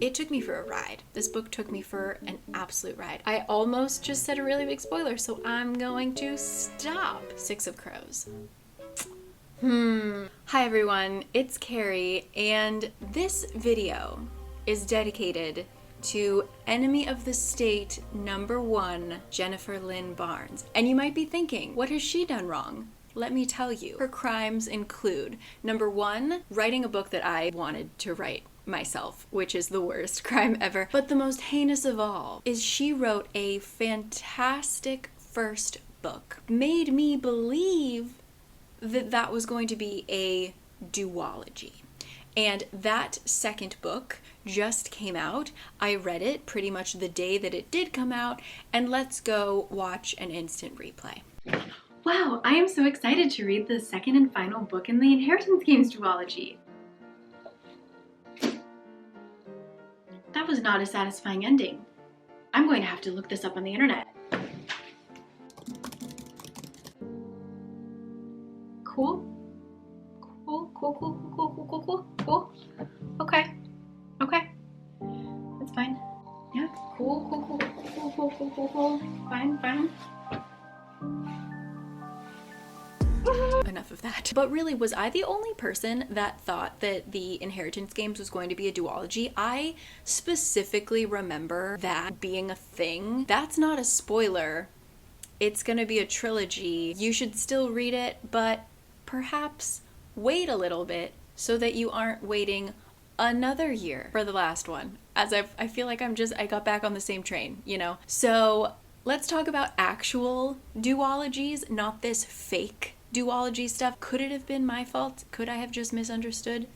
It took me for a ride. This book took me for an absolute ride. I almost just said a really big spoiler, so I'm going to stop. Six of Crows. Hi everyone, it's Carrie, and this video is dedicated to Enemy of the State #1, Jennifer Lynn Barnes. And you might be thinking, what has she done wrong? Let me tell you. Her crimes include, #1, writing a book that I wanted to write myself, which is the worst crime ever. But the most heinous of all is she wrote a fantastic first book. Made me believe that that was going to be a duology. And that second book just came out. I read it pretty much the day that it did come out, and let's go watch an instant replay. Wow, I am so excited to read the second and final book in the Inheritance Games duology. That was not a satisfying ending. I'm going to have to look this up on the internet. Cool. Cool. Okay. That's fine. Yeah, cool. Fine. Enough of that. But really, was I the only person that thought that the Inheritance Games was going to be a duology? I specifically remember that being a thing. That's not a spoiler. It's gonna be a trilogy. You should still read it, but perhaps wait a little bit so that you aren't waiting another year for the last one. As I feel like I got back on the same train, you know? So let's talk about actual duologies, not this fake duology stuff. Could it have been my fault? Could I have just misunderstood?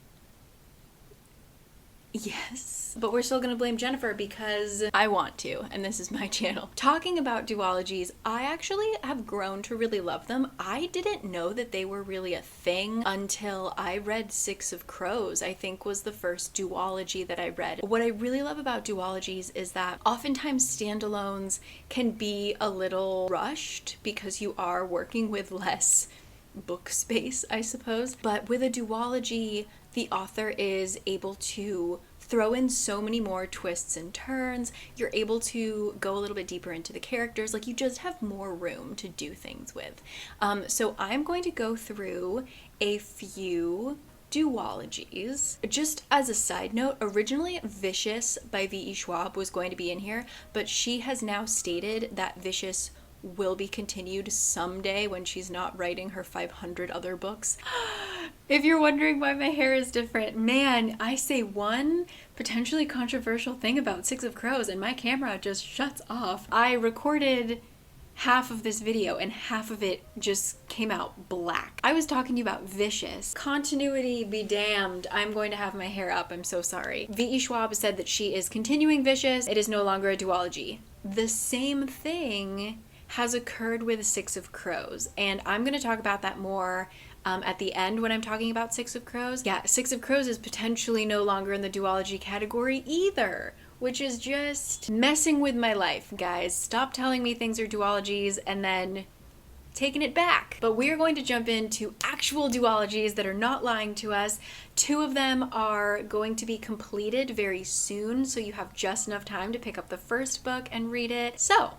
Yes, but we're still gonna blame Jennifer because I want to, and this is my channel. Talking about duologies, I actually have grown to really love them. I didn't know that they were really a thing until I read Six of Crows, I think was the first duology that I read. What I really love about duologies is that oftentimes standalones can be a little rushed because you are working with less book space, I suppose. But with a duology, the author is able to throw in so many more twists and turns. You're able to go a little bit deeper into the characters. Like, you just have more room to do things with. So I'm going to go through a few duologies. Just as a side note, originally Vicious by V.E. Schwab was going to be in here, but she has now stated that Vicious will be continued someday when she's not writing her 500 other books. If you're wondering why my hair is different, man, I say one potentially controversial thing about Six of Crows and my camera just shuts off. I recorded half of this video and half of it just came out black. I was talking to you about Vicious. Continuity be damned. I'm going to have my hair up. I'm so sorry. V.E. Schwab said that she is continuing Vicious. It is no longer a duology. The same thing has occurred with Six of Crows, and I'm going to talk about that more at the end when I'm talking about Six of Crows. Yeah, Six of Crows is potentially no longer in the duology category either, which is just messing with my life, guys. Stop telling me things are duologies and then taking it back. But we're going to jump into actual duologies that are not lying to us. 2 of them are going to be completed very soon, so you have just enough time to pick up the first book and read it. So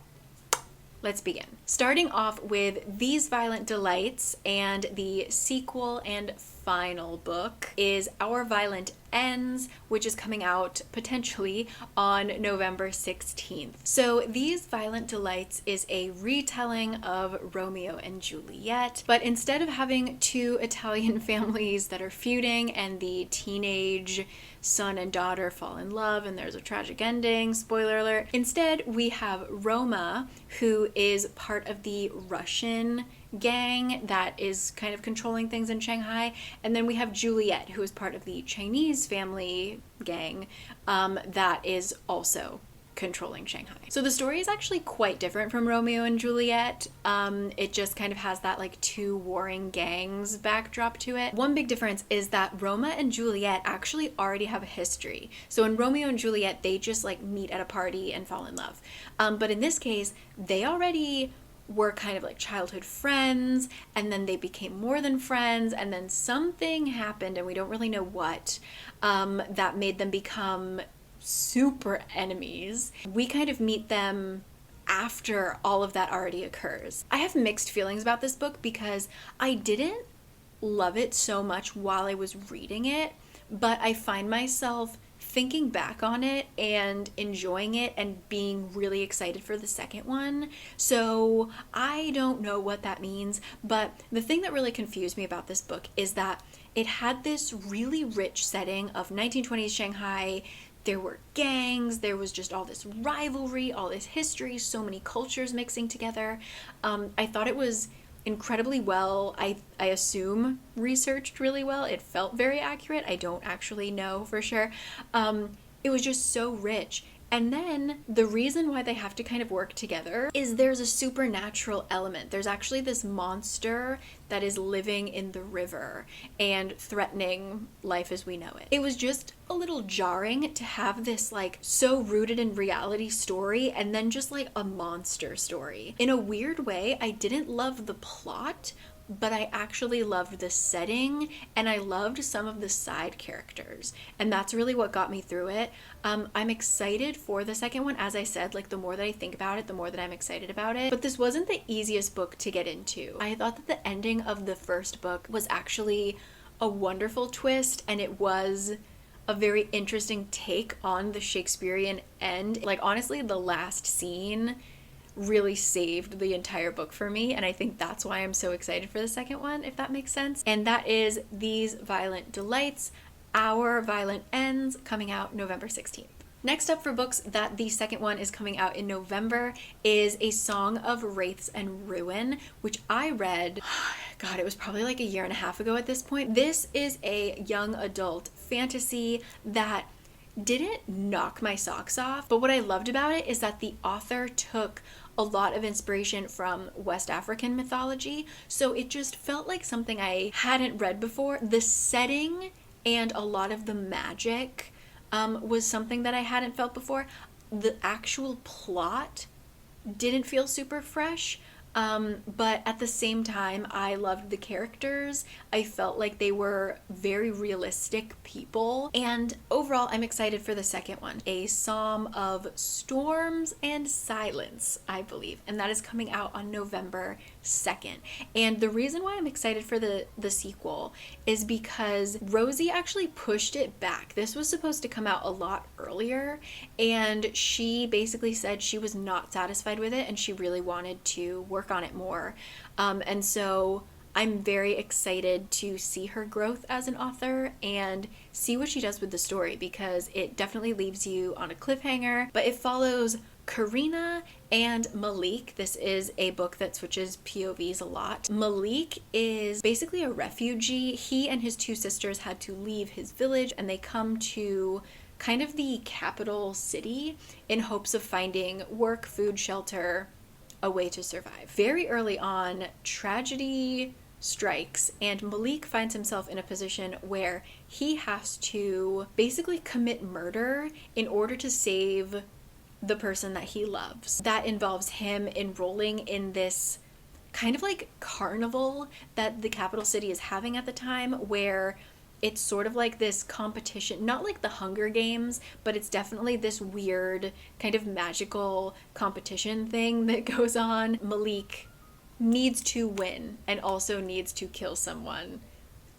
let's begin. Starting off with These Violent Delights, and the sequel and final book is Our Violent Ends, which is coming out potentially on November 16th. So These Violent Delights is a retelling of Romeo and Juliet, but instead of having 2 Italian families that are feuding and the teenage son and daughter fall in love and there's a tragic ending, spoiler alert, instead we have Roma, who is part of the Russian gang that is kind of controlling things in Shanghai, and then we have Juliet, who is part of the Chinese family gang that is also controlling Shanghai. So the story is actually quite different from Romeo and Juliet. It just kind of has that like 2 warring gangs backdrop to it. One big difference is that Roma and Juliet actually already have a history. So in Romeo and Juliet, they just like meet at a party and fall in love. But in this case, they already were kind of like childhood friends, and then they became more than friends, and then something happened, and we don't really know what, that made them become super enemies. We kind of meet them after all of that already occurs. I have mixed feelings about this book because I didn't love it so much while I was reading it, but I find myself thinking back on it and enjoying it and being really excited for the second one. So I don't know what that means, but the thing that really confused me about this book is that it had this really rich setting of 1920s Shanghai. There were gangs, there was just all this rivalry, all this history, so many cultures mixing together. I thought it was incredibly well, I assume researched really well. It felt very accurate. I don't actually know for sure. It was just so rich. And then the reason why they have to kind of work together is there's a supernatural element. There's actually this monster that is living in the river and threatening life as we know it. It was just a little jarring to have this like so rooted in reality story and then just like a monster story. In a weird way, I didn't love the plot, but I actually loved the setting and I loved some of the side characters. And that's really what got me through it. I'm excited for the second one. As I said, like the more that I think about it, the more that I'm excited about it. But this wasn't the easiest book to get into. I thought that the ending of the first book was actually a wonderful twist, and it was a very interesting take on the Shakespearean end. Like honestly, the last scene really saved the entire book for me, and I think that's why I'm so excited for the second one, if that makes sense. And that is These Violent Delights, Our Violent Ends, coming out November 16th. Next up for books that the second one is coming out in November is A Song of Wraiths and Ruin, which I read, God, it was probably like a year and a half ago at this point. This is a young adult fantasy that didn't knock my socks off, but what I loved about it is that the author took a lot of inspiration from West African mythology, so it just felt like something I hadn't read before. The setting and a lot of the magic was something that I hadn't felt before. The actual plot didn't feel super fresh, but at the same time, I loved the characters. I felt like they were very realistic people. And overall, I'm excited for the second one, A Psalm of Storms and Silence, I believe. And that is coming out on November 2nd. And the reason why I'm excited for the sequel is because Rosie actually pushed it back. This was supposed to come out a lot earlier, and she basically said she was not satisfied with it and she really wanted to work on it more. And so I'm very excited to see her growth as an author and see what she does with the story, because it definitely leaves you on a cliffhanger, but it follows Karina and Malik. This is a book that switches POVs a lot. Malik is basically a refugee. He and his two sisters had to leave his village and they come to kind of the capital city in hopes of finding work, food, shelter, a way to survive. Very early on, tragedy strikes and Malik finds himself in a position where he has to basically commit murder in order to save the person that he loves. That involves him enrolling in this kind of like carnival that the capital city is having at the time, where it's sort of like this competition, not like the Hunger Games, but it's definitely this weird kind of magical competition thing that goes on. Malik needs to win and also needs to kill someone,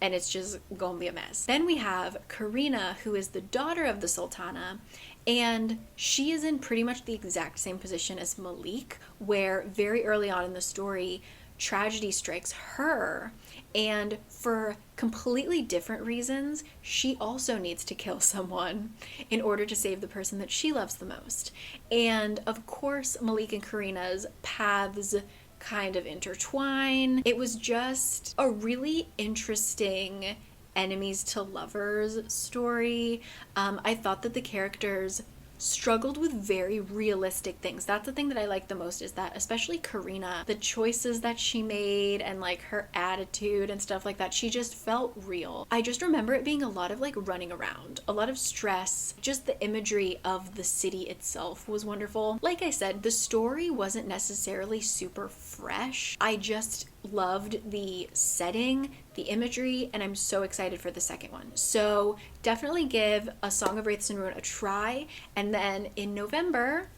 and it's just gonna be a mess. Then we have Karina, who is the daughter of the Sultana, and she is in pretty much the exact same position as Malik, where very early on in the story, tragedy strikes her, and for completely different reasons, she also needs to kill someone in order to save the person that she loves the most. And of course, Malik and Karina's paths kind of intertwine. It was just a really interesting enemies to lovers story. I thought that the characters struggled with very realistic things. That's the thing that I like the most, is that especially Karina, the choices that she made and like her attitude and stuff like that, she just felt real. I just remember it being a lot of like running around, a lot of stress. Just the imagery of the city itself was wonderful. Like I said, the story wasn't necessarily super fresh. I just loved the setting, the imagery, and I'm so excited for the second one. So definitely give A Song of Wraiths and Ruin a try. And then in November,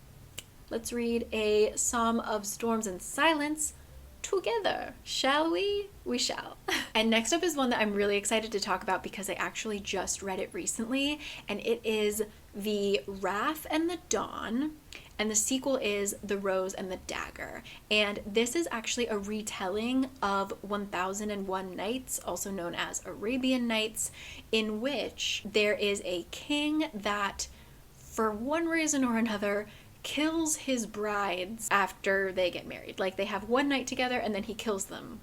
let's read A Psalm of Storms and Silence together. Shall we? We shall. And next up is one that I'm really excited to talk about because I actually just read it recently, and it is The Wrath and the Dawn. And the sequel is The Rose and the Dagger. And this is actually a retelling of 1001 Nights, also known as Arabian Nights, in which there is a king that, for one reason or another, kills his brides after they get married. Like, they have one night together and then he kills them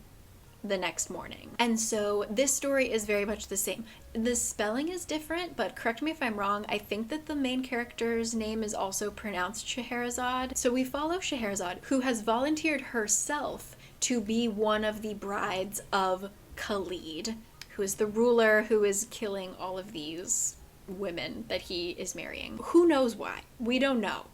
the next morning. And so this story is very much the same. The spelling is different, but correct me if I'm wrong, I think that the main character's name is also pronounced Scheherazade. So we follow Scheherazade, who has volunteered herself to be one of the brides of Khalid, who is the ruler who is killing all of these women that he is marrying. Who knows why? We don't know.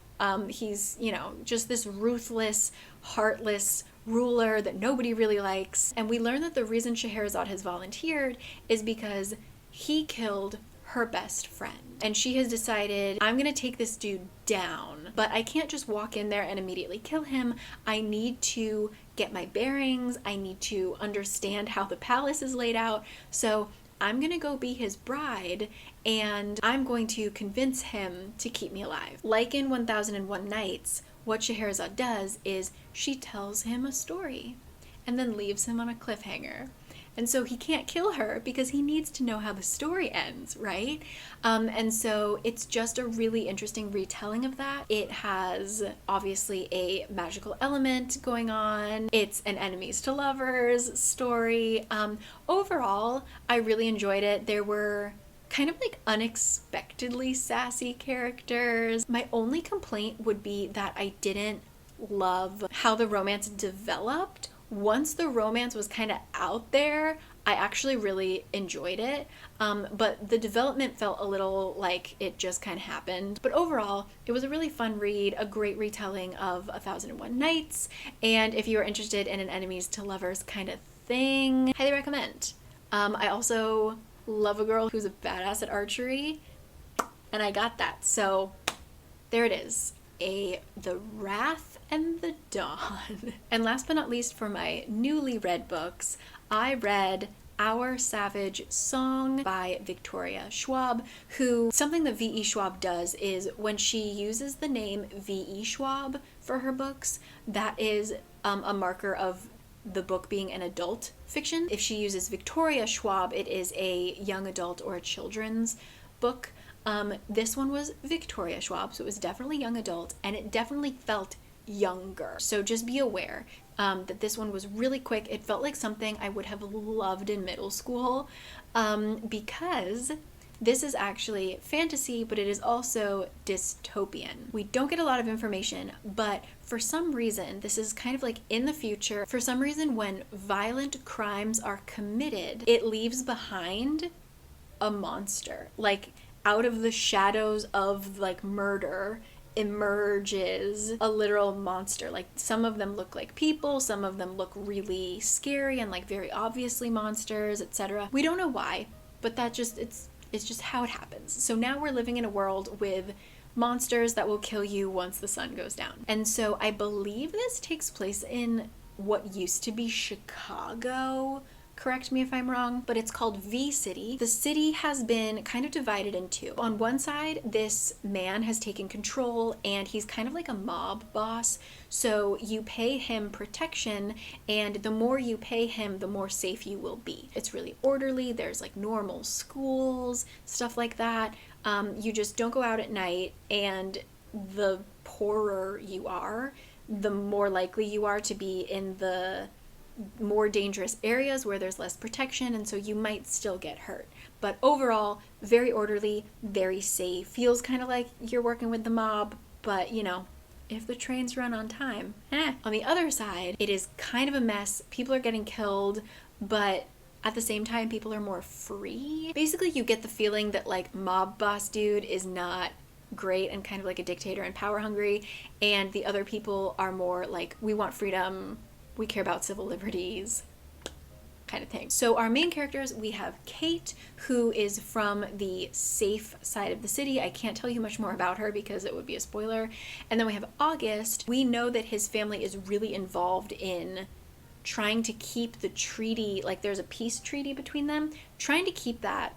He's, just this ruthless, heartless ruler that nobody really likes. And we learn that the reason Scheherazade has volunteered is because he killed her best friend. And she has decided, I'm gonna take this dude down, but I can't just walk in there and immediately kill him. I need to get my bearings. I need to understand how the palace is laid out. So I'm gonna go be his bride, and I'm going to convince him to keep me alive. Like in 1001 Nights, what Scheherazade does is she tells him a story and then leaves him on a cliffhanger. And so he can't kill her because he needs to know how the story ends, right? And so it's just a really interesting retelling of that. It has obviously a magical element going on. It's an enemies to lovers story. Overall, I really enjoyed it. There were kind of like unexpectedly sassy characters. My only complaint would be that I didn't love how the romance developed. Once the romance was kind of out there, I actually really enjoyed it, but the development felt a little like it just kind of happened. But overall, it was a really fun read, a great retelling of 1001 Nights, and if you are interested in an enemies to lovers kind of thing, highly recommend. I also love a girl who's a badass at archery, and I got that, so there it is. The Wrath and the Dawn. And last but not least, for my newly read books, I read Our Savage Song by Victoria Schwab, who, something that V.E. Schwab does is when she uses the name V.E. Schwab for her books, that is a marker of the book being an adult fiction. If she uses Victoria Schwab, it is a young adult or a children's book. This one was Victoria Schwab, so it was definitely young adult, and it definitely felt younger. So just be aware that this one was really quick. It felt like something I would have loved in middle school, because this is actually fantasy, but it is also dystopian. We don't get a lot of information, but for some reason, this is kind of like in the future. For some reason, when violent crimes are committed, it leaves behind a monster. Like, out of the shadows of like murder emerges a literal monster. Like, some of them look like people, some of them look really scary and like very obviously monsters, etc. We don't know why, but that just it's just how it happens. So now we're living in a world with monsters that will kill you once the sun goes down. And so I believe this takes place in what used to be Chicago. Correct me if I'm wrong, but it's called V City. The city has been kind of divided in two. On one side, this man has taken control and he's kind of like a mob boss. So you pay him protection, and the more you pay him, the more safe you will be. It's really orderly. There's like normal schools, stuff like that. You just don't go out at night, and the poorer you are, the more likely you are to be in the more dangerous areas where there's less protection, and so you might still get hurt. But overall, very orderly, very safe. Feels kind of like you're working with the mob, but if the trains run on time. On the other side, it is kind of a mess. People are getting killed, but at the same time, people are more free. Basically, you get the feeling that like mob boss dude is not great and kind of like a dictator and power hungry, and the other people are more like, we want freedom, we care about civil liberties, kind of thing. So our main characters, we have Kate, who is from the safe side of the city. I can't tell you much more about her because it would be a spoiler. And then we have August. We know that his family is really involved in trying to keep the treaty, like there's a peace treaty between them, trying to keep that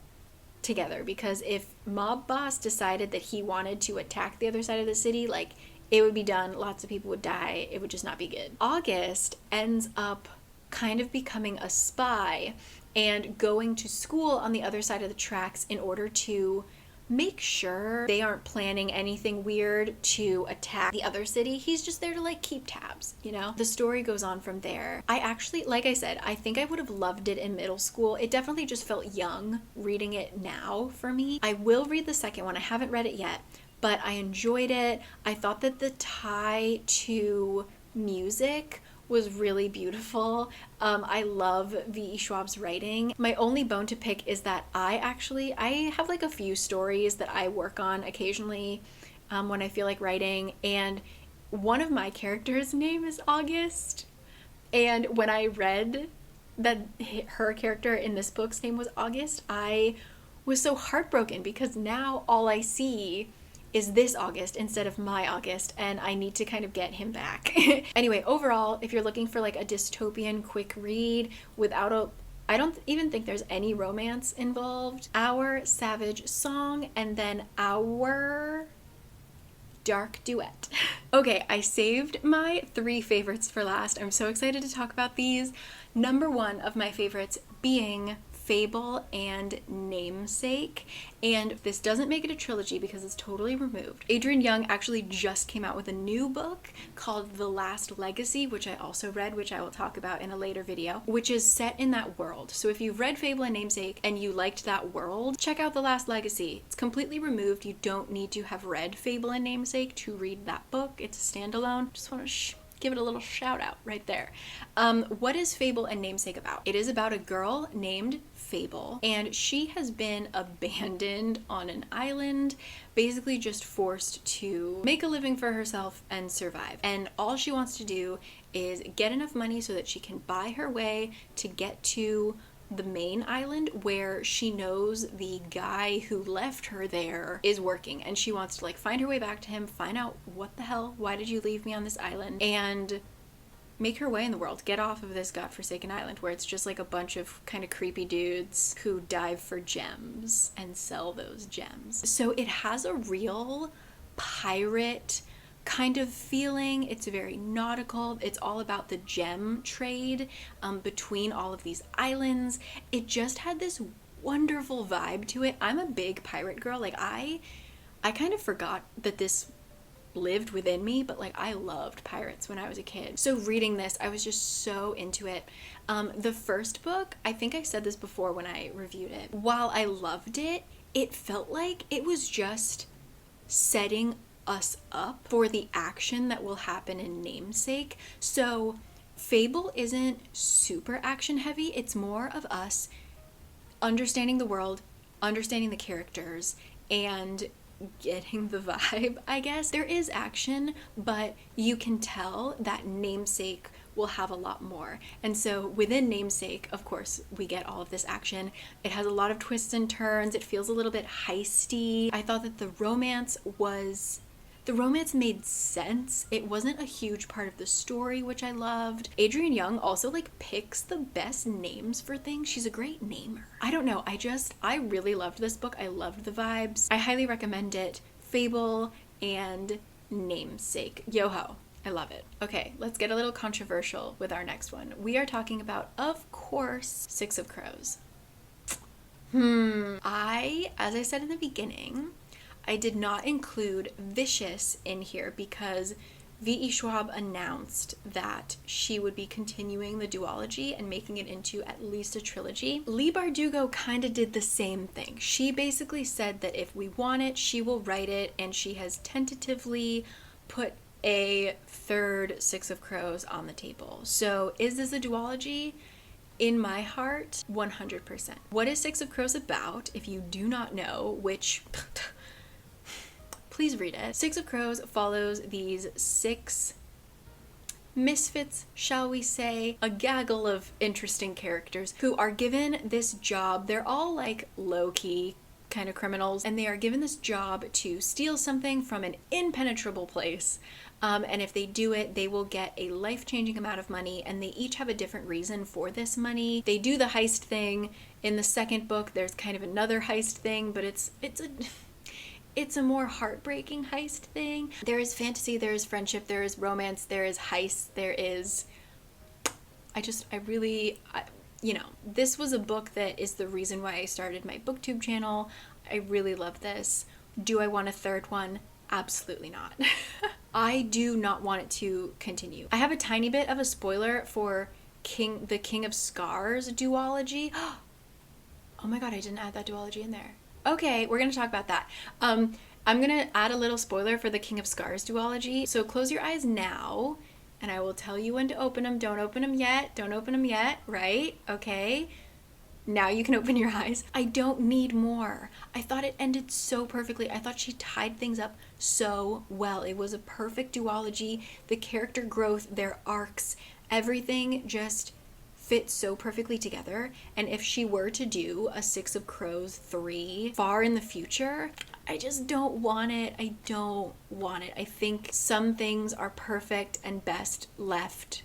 together, because if mob boss decided that he wanted to attack the other side of the city, like it would be done, lots of people would die, it would just not be good. August ends up kind of becoming a spy and going to school on the other side of the tracks in order to make sure they aren't planning anything weird to attack the other city. He's just there to like keep tabs, you know? The story goes on from there. I actually, like I said, I think I would have loved it in middle school. It definitely just felt young reading it now for me. I will read the second one. I haven't read it yet, but I enjoyed it. I thought that the tie to music was really beautiful. I love V.E. Schwab's writing. My only bone to pick is that I have like a few stories that I work on occasionally when I feel like writing, and one of my characters' name is August. And when I read that her character in this book's name was August, I was so heartbroken because now all I see is this August instead of my August, and I need to kind of get him back. Anyway, overall, if you're looking for like a dystopian quick read without I don't even think there's any romance involved, Our Savage Song, and then Our Dark Duet. Okay, I saved my 3 favorites for last. I'm so excited to talk about these. Number 1 of my favorites being Fable and Namesake, and this doesn't make it a trilogy because it's totally removed. Adrian Young actually just came out with a new book called The Last Legacy, which I also read, which I will talk about in a later video, which is set in that world. So if you've read Fable and Namesake and you liked that world, check out The Last Legacy. It's completely removed. You don't need to have read Fable and Namesake to read that book. It's a standalone. Just want to give it a little shout out right there. What is Fable and Namesake about? It is about a girl named Fable, and she has been abandoned on an island, basically just forced to make a living for herself and survive. And all she wants to do is get enough money so that she can buy her way to get to the main island where she knows the guy who left her there is working, and she wants to like find her way back to him, find out what the hell, why did you leave me on this island, and make her way in the world, get off of this godforsaken island where it's just like a bunch of kind of creepy dudes who dive for gems and sell those gems. So it has a real pirate kind of feeling. It's very nautical. It's all about the gem trade between all of these islands. It just had this wonderful vibe to it. I'm a big pirate girl. Like I kind of forgot that this lived within me, but like I loved pirates when I was a kid. So reading this, I was just so into it. The first book, I think I said this before when I reviewed it, while I loved it, it felt like it was just setting us up for the action that will happen in Namesake. So Fable isn't super action heavy. It's more of us understanding the world, understanding the characters, and getting the vibe, I guess. There is action, but you can tell that Namesake will have a lot more. And so within Namesake, of course, we get all of this action. It has a lot of twists and turns. It feels a little bit heisty. I thought that the romance made sense. It wasn't a huge part of the story, which I loved. Adrian Young also like picks the best names for things. She's a great namer. I don't know. I really loved this book. I loved the vibes. I highly recommend it. Fable and Namesake. Yo-ho. I love it. Okay, let's get a little controversial with our next one. We are talking about, of course, Six of Crows. As I said in the beginning, I did not include Vicious in here because V.E. Schwab announced that she would be continuing the duology and making it into at least a trilogy. Leigh Bardugo kind of did the same thing. She basically said that if we want it, she will write it, and she has tentatively put a third Six of Crows on the table. So is this a duology? In my heart, 100%. What is Six of Crows about? If you do not know, which... please read it. Six of Crows follows these 6 misfits, shall we say, a gaggle of interesting characters who are given this job. They're all like low-key kind of criminals, and they are given this job to steal something from an impenetrable place. And if they do it, they will get a life-changing amount of money, and they each have a different reason for this money. They do the heist thing. In the second book, there's kind of another heist thing, but it's a more heartbreaking heist thing. There is fantasy, there is friendship, there is romance, there is heist, there is... this was a book that is the reason why I started my booktube channel. I really love this. Do I want a third one? Absolutely not. I do not want it to continue. I have a tiny bit of a spoiler for the King of Scars duology. Oh my god, I didn't add that duology in there. Okay, we're going to talk about that. I'm going to add a little spoiler for the King of Scars duology. So close your eyes now, and I will tell you when to open them. Don't open them yet. Don't open them yet, right? Okay. Now you can open your eyes. I don't need more. I thought it ended so perfectly. I thought she tied things up so well. It was a perfect duology. The character growth, their arcs, everything just fit so perfectly together. And if she were to do a Six of Crows 3 far in the future, I just don't want it. I don't want it. I think some things are perfect and best left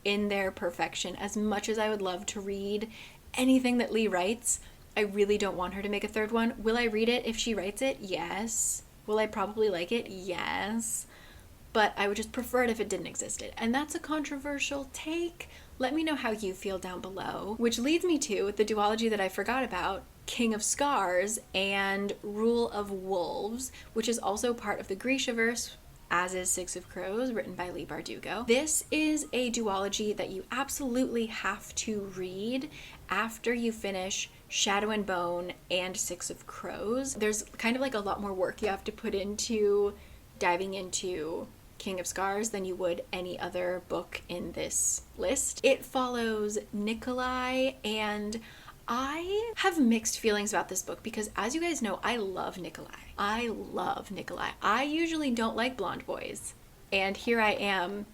in their perfection. As much as I would love to read anything that Lee writes, I really don't want her to make a third one. Will I read it if she writes it? Yes. Will I probably like it? Yes. But I would just prefer it if it didn't exist. And that's a controversial take. Let me know how you feel down below. Which leads me to the duology that I forgot about, King of Scars and Rule of Wolves, which is also part of the Grishaverse, as is Six of Crows, written by Leigh Bardugo. This is a duology that you absolutely have to read after you finish Shadow and Bone and Six of Crows. There's kind of like a lot more work you have to put into diving into King of Scars than you would any other book in this list. It follows Nikolai, and I have mixed feelings about this book because, as you guys know, I love Nikolai. I usually don't like blonde boys, and here I am,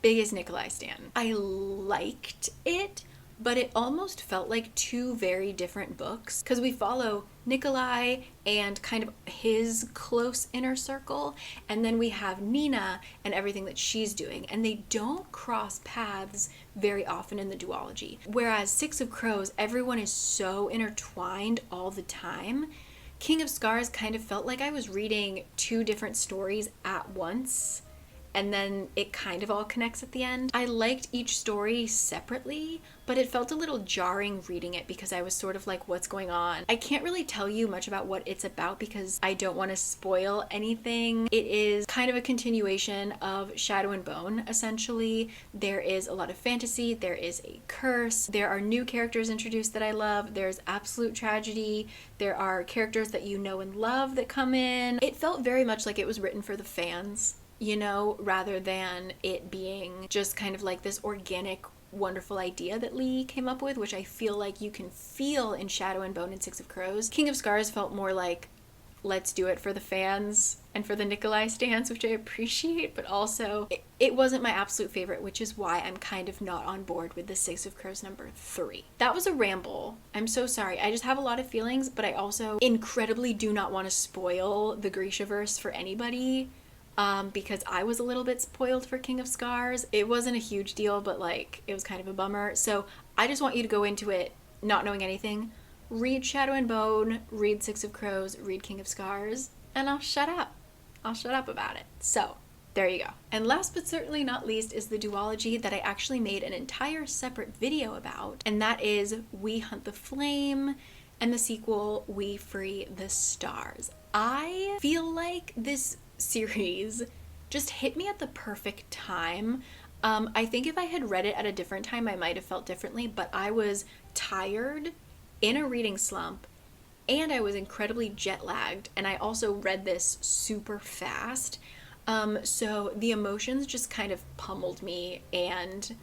biggest Nikolai stan. I liked it, but it almost felt like two very different books because we follow Nikolai and kind of his close inner circle, and then we have Nina and everything that she's doing, and they don't cross paths very often in the duology. Whereas Six of Crows, everyone is so intertwined all the time. King of Scars kind of felt like I was reading two different stories at once, and then it kind of all connects at the end. I liked each story separately, but it felt a little jarring reading it because I was sort of like, what's going on? I can't really tell you much about what it's about because I don't want to spoil anything. It is kind of a continuation of Shadow and Bone, essentially. There is a lot of fantasy, there is a curse, there are new characters introduced that I love, there's absolute tragedy, there are characters that you know and love that come in. It felt very much like it was written for the fans, you know, rather than it being just kind of like this organic, wonderful idea that Lee came up with, which I feel like you can feel in Shadow and Bone and Six of Crows. King of Scars felt more like, let's do it for the fans and for the Nikolai stans, which I appreciate, but also it wasn't my absolute favorite, which is why I'm kind of not on board with the Six of Crows number 3. That was a ramble. I'm so sorry. I just have a lot of feelings, but I also incredibly do not want to spoil the Grishaverse for anybody. Because I was a little bit spoiled for King of Scars. It wasn't a huge deal, but like, it was kind of a bummer. So I just want you to go into it not knowing anything. Read Shadow and Bone, read Six of Crows, read King of Scars, and I'll shut up. I'll shut up about it. So there you go. And last but certainly not least is the duology that I actually made an entire separate video about, and that is We Hunt the Flame and the sequel, We Free the Stars. I feel like this series just hit me at the perfect time. I think if I had read it at a different time, I might have felt differently, but I was tired, in a reading slump, and I was incredibly jet lagged, and I also read this super fast. So the emotions just kind of pummeled me, and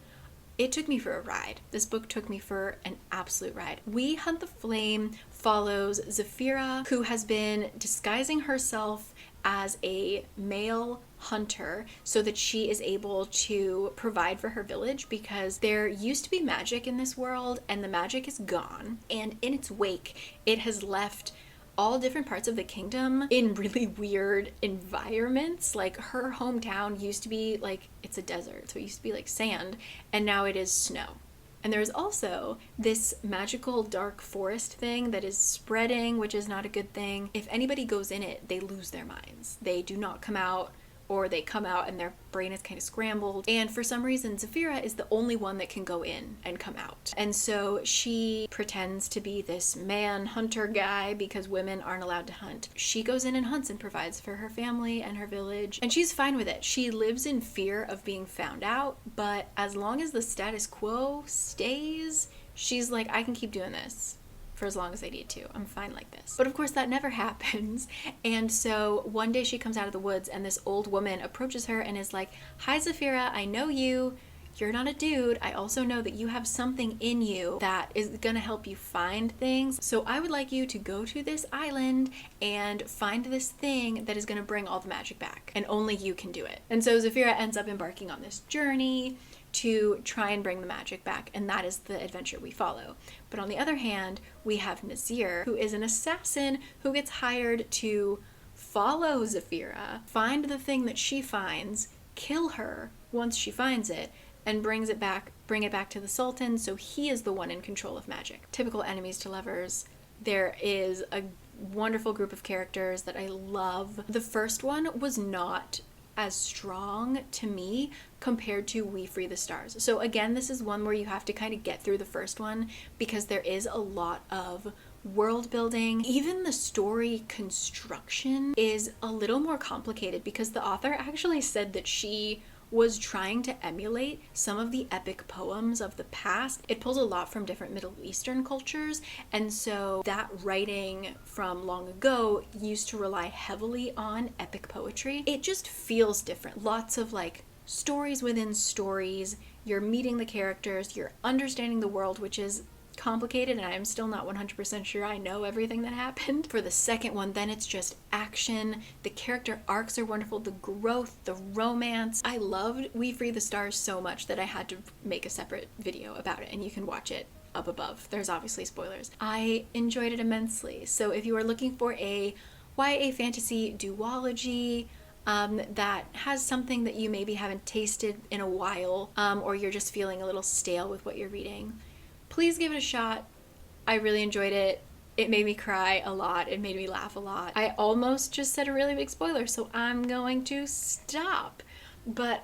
it took me for a ride. This book took me for an absolute ride. We Hunt the Flame follows Zafira, who has been disguising herself as a male hunter so that she is able to provide for her village, because there used to be magic in this world and the magic is gone, and in its wake it has left all different parts of the kingdom in really weird environments. Like her hometown used to be like, it's a desert, so it used to be like sand, and now it is snow. And there's also this magical dark forest thing that is spreading, which is not a good thing. If anybody goes in it, they lose their minds. They do not come out, or they come out and their brain is kind of scrambled. And for some reason, Zafira is the only one that can go in and come out. And so she pretends to be this man hunter guy because women aren't allowed to hunt. She goes in and hunts and provides for her family and her village. And she's fine with it. She lives in fear of being found out, but as long as the status quo stays, she's like, I can keep doing this for as long as I need to. I'm fine like this. But of course that never happens. And so one day she comes out of the woods and this old woman approaches her and is like, hi Zafira, I know you. You're not a dude. I also know that you have something in you that is gonna help you find things. So I would like you to go to this island and find this thing that is gonna bring all the magic back. And only you can do it. And so Zafira ends up embarking on this journey to try and bring the magic back, and that is the adventure we follow. But on the other hand, we have Nazir, who is an assassin who gets hired to follow Zafira, find the thing that she finds, kill her once she finds it, and bring it back to the Sultan, so he is the one in control of magic. Typical enemies to lovers. There is a wonderful group of characters that I love. The first one was not as strong to me compared to We Free the Stars. So again, this is one where you have to kind of get through the first one because there is a lot of world building. Even the story construction is a little more complicated because the author actually said that she was trying to emulate some of the epic poems of the past. It pulls a lot from different Middle Eastern cultures, and so that writing from long ago used to rely heavily on epic poetry. It just feels different. Lots of like stories within stories. You're meeting the characters, you're understanding the world, which is complicated, and I'm still not 100% sure I know everything that happened. For the second one, then it's just action. The character arcs are wonderful, the growth, the romance. I loved We Free the Stars so much that I had to make a separate video about it, and you can watch it up above. There's obviously spoilers. I enjoyed it immensely. So if you are looking for a YA fantasy duology that has something that you maybe haven't tasted in a while, or you're just feeling a little stale with what you're reading, please give it a shot. I really enjoyed it. It made me cry a lot. It made me laugh a lot. I almost just said a really big spoiler, so I'm going to stop. But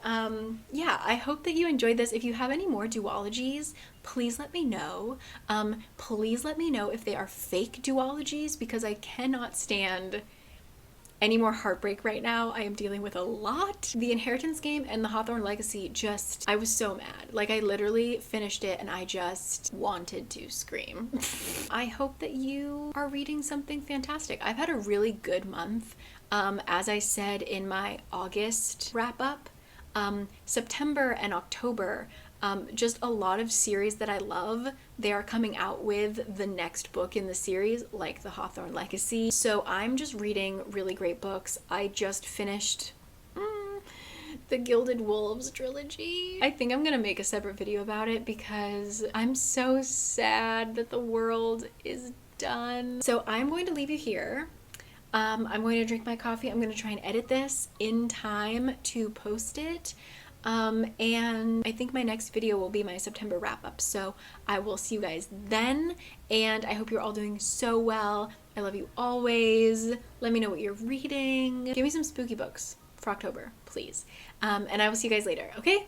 yeah, I hope that you enjoyed this. If you have any more duologies, please let me know. Please let me know if they are fake duologies, because I cannot stand any more heartbreak right now. I am dealing with a lot. The Inheritance game and the Hawthorne Legacy, just, I was so mad. Like, I literally finished it and I just wanted to scream. I hope that you are reading something fantastic. I've had a really good month. As I said in my August wrap up, September and October, just a lot of series that I love. They are coming out with the next book in the series, like the Hawthorne Legacy. So I'm just reading really great books. I just finished the Gilded Wolves trilogy. I think I'm gonna make a separate video about it because I'm so sad that the world is done. So I'm going to leave you here. I'm going to drink my coffee. I'm going to try and edit this in time to post it. And I think my next video will be my September wrap up. So I will see you guys then. And I hope you're all doing so well. I love you always. Let me know what you're reading. Give me some spooky books for October, please. And I will see you guys later. Okay?